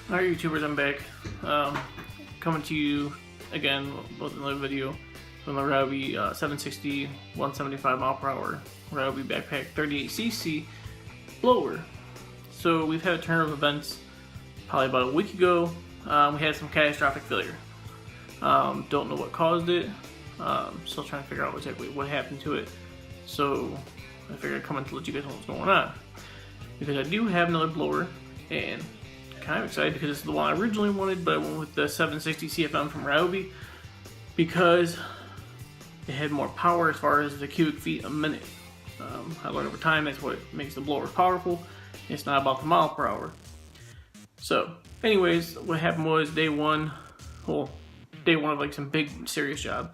Alright YouTubers, I'm back. Coming to you again with another video from the Ryobi 760 175 mile per hour Ryobi backpack 38cc blower. So we've had a turn of events probably about a week ago. We had some catastrophic failure. Don't know what caused it. Still trying to figure out exactly what happened to it. So I figured I'd come in to let you guys know what's going on. Because I do have another blower, and kind of excited because it's the one I originally wanted, but I went with the 760 CFM from Ryobi because it had more power as far as the cubic feet a minute. I learned over time that's what makes the blower powerful. It's not about the mile per hour. So anyways, what happened was day one of like some big serious job.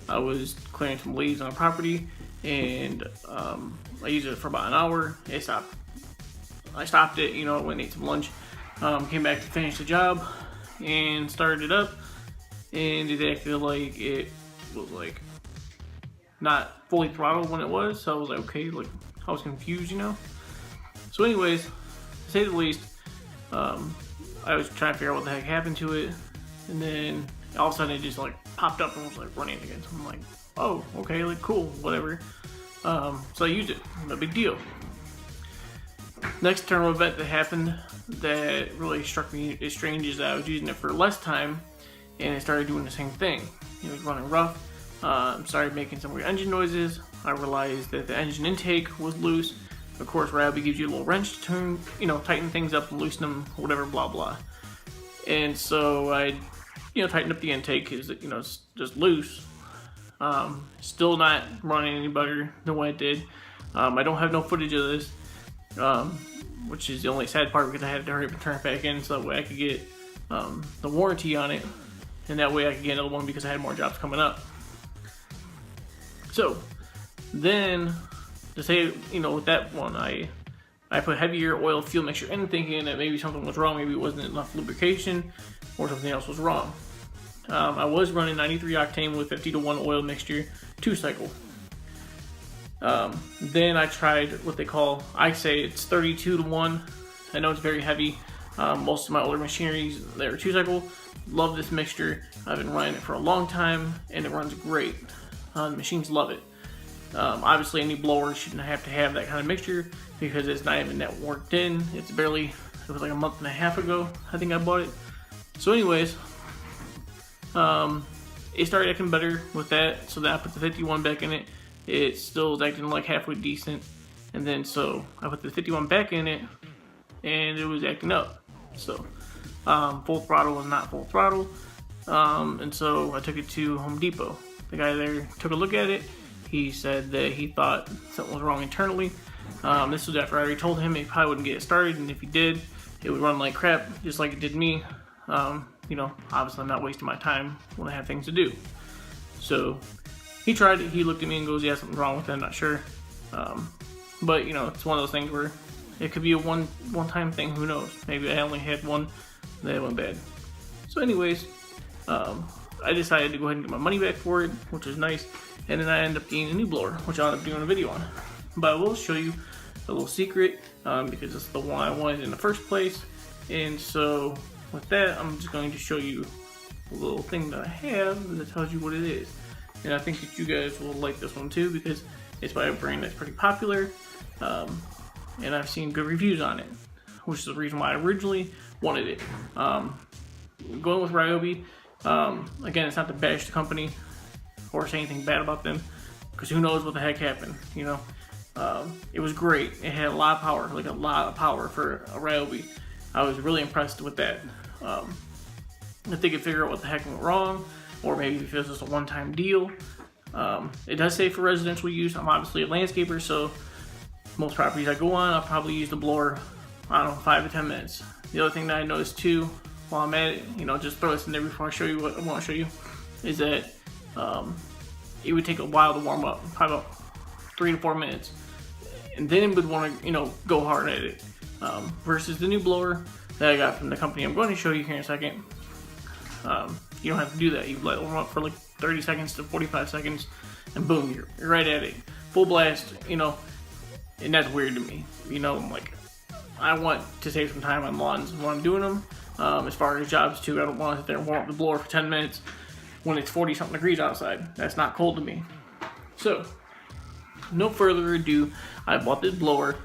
I was clearing some leaves on a property, and I used it for about an hour. It stopped. I stopped it, went and ate some lunch. Came back to finish the job and started it up, and it acted like it was like not fully throttled when it was, so I was like, okay, like I was confused, So anyways, to say the least, I was trying to figure out what the heck happened to it, and then all of a sudden it just like popped up and was like running again. So I'm like, oh, okay, like cool, whatever. So I used it, no big deal. Next terminal event that happened that really struck me as strange is that I was using it for less time, and it started doing the same thing. It was running rough. Started making some weird engine noises. I realized that the engine intake was loose. Of course, Ryobi gives you a little wrench to turn, tighten things up and loosen them, whatever, blah blah. And so I, tightened up the intake because it's just loose. Still not running any better than what it did. I don't have no footage of this. Which is the only sad part because I had to hurry up and turn it back in so that way I could get the warranty on it, and that way I could get another one because I had more jobs coming up. So then to say, with that one, I put heavier oil fuel mixture in, thinking that maybe something was wrong, maybe it wasn't enough lubrication or something else was wrong. I was running 93 octane with 50-to-1 oil mixture, 2-cycle. Then I tried what they call, I say it's 32-to-1. I know it's very heavy. Most of my older machineries, they're 2-cycle. Love this mixture. I've been running it for a long time, and it runs great. The machines love it. Obviously, any blower shouldn't have to have that kind of mixture because it's not even that worked in. It was like a month and a half ago, I think I bought it. So anyways, it started acting better with that, so then I put the 51 back in it. It still was acting like halfway decent, and then so I put the 51 back in it, and it was acting up. So full throttle was not full throttle, and so I took it to Home Depot. The guy there took a look at it. He said that he thought something was wrong internally. This was after I already told him he probably wouldn't get it started, and if he did, it would run like crap, just like it did me. Obviously I'm not wasting my time when I have things to do. So he tried it, he looked at me and goes, yeah, something's wrong with it, I'm not sure. But it's one of those things where it could be a one-time thing, who knows. Maybe I only had one that went bad. So anyways, I decided to go ahead and get my money back for it, which was nice. And then I ended up getting a new blower, which I'll end up doing a video on. But I will show you a little secret, because it's the one I wanted in the first place. And so with that, I'm just going to show you a little thing that I have that tells you what it is. And I think that you guys will like this one too because it's by a brand that's pretty popular, and I've seen good reviews on it, which is the reason why I originally wanted it. Going with Ryobi, again, it's not to bash the company or say anything bad about them because who knows what the heck happened. It was great. It had a lot of power for a Ryobi. I was really impressed with that. If they could figure out what the heck went wrong, or maybe if it was just a one-time deal. It does say for residential use. I'm obviously a landscaper, so most properties I go on, I'll probably use the blower, 5 to 10 minutes. The other thing that I noticed too, while I'm at it, just throw this in there before I show you what I want to show you, is that it would take a while to warm up, probably about 3 to 4 minutes. And then it would want to, go hard at it. Versus the new blower that I got from the company I'm going to show you here in a second. You don't have to do that. You let it warm up for like 30 seconds to 45 seconds, and boom, you're right at it. Full blast, and that's weird to me. I'm like, I want to save some time on lawns when I'm doing them, as far as jobs too. I don't want to sit there and warm up the blower for 10 minutes when it's 40 something degrees outside. That's not cold to me. So, no further ado, I bought this blower.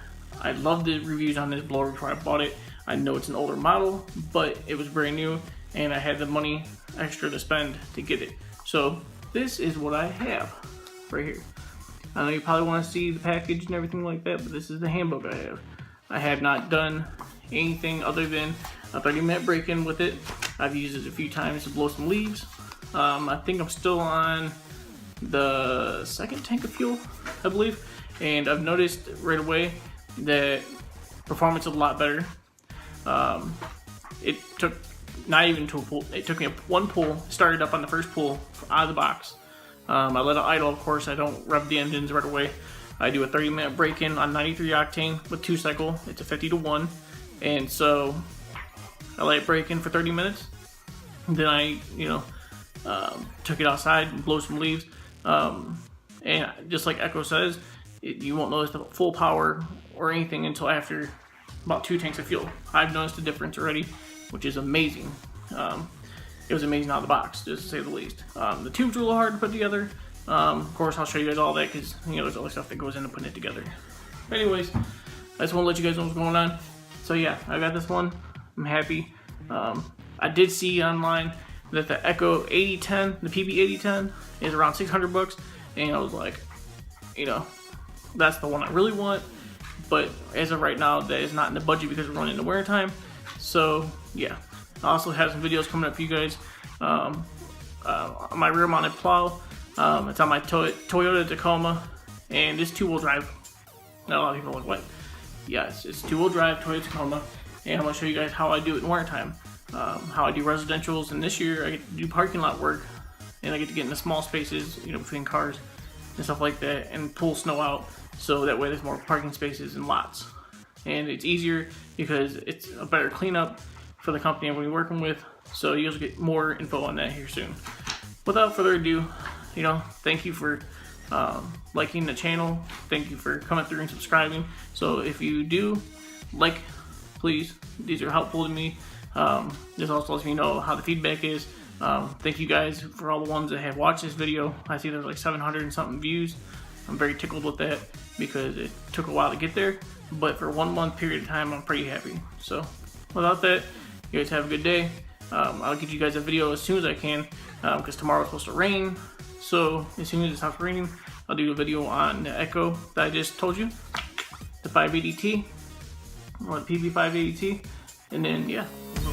I loved the reviews on this blower before I bought it. I know it's an older model, but it was brand new and I had the money extra to spend to get it. So this is what I have right here. I know you probably want to see the package and everything like that, but this is the handbook I have. I have not done anything other than a 30-minute break-in with it. I've used it a few times to blow some leaves. I think I'm still on the second tank of fuel, I believe, and I've noticed right away that performance is a lot better. It took not even to a pull. It took me one pull, started up on the first pull out of the box. I let it idle, of course. I don't rev the engines right away. I do a 30-minute break-in on 93 octane with 2-cycle. It's a 50-to-1, and so I let it break in for 30 minutes. Then I, took it outside and blow some leaves. And just like Echo says, you won't notice the full power or anything until after about 2 tanks of fuel. I've noticed the difference already, which is amazing. It was amazing out of the box, just to say the least. The tubes were a little hard to put together. Of course, I'll show you guys all that because there's other stuff that goes into putting it together. But anyways, I just want to let you guys know what's going on. So yeah, I got this one. I'm happy. I did see online that the Echo 8010, the PB8010, is around $600, and I was like, that's the one I really want. But as of right now, that is not in the budget because we're running into winter time. So yeah, I also have some videos coming up for you guys. My rear mounted plow, it's on my Toyota Tacoma, and it's 2-wheel drive. Now, a lot of people are like, what? Yes, it's 2-wheel drive Toyota Tacoma, and I'm going to show you guys how I do it in winter time. How I do residentials, and this year I get to do parking lot work, and I get to get into small spaces, between cars and stuff like that, and pull snow out, so that way there's more parking spaces and lots. And it's easier because it's a better cleanup for the company I'm going to be working with, so you'll get more info on that here soon. Without further ado, thank you for liking the channel. Thank you for coming through and subscribing. So if you do like, please, these are helpful to me. This also lets me know how the feedback is. Thank you guys for all the ones that have watched this video. I see there's like 700 and something views. I'm very tickled with that because it took a while to get there, but for 1 month period of time, I'm pretty happy. So without that, you guys have a good day. I'll give you guys a video as soon as I can because tomorrow's supposed to rain. So as soon as it stops raining, I'll do a video on the Echo that I just told you, the 580T or the PB580T, and then yeah, we'll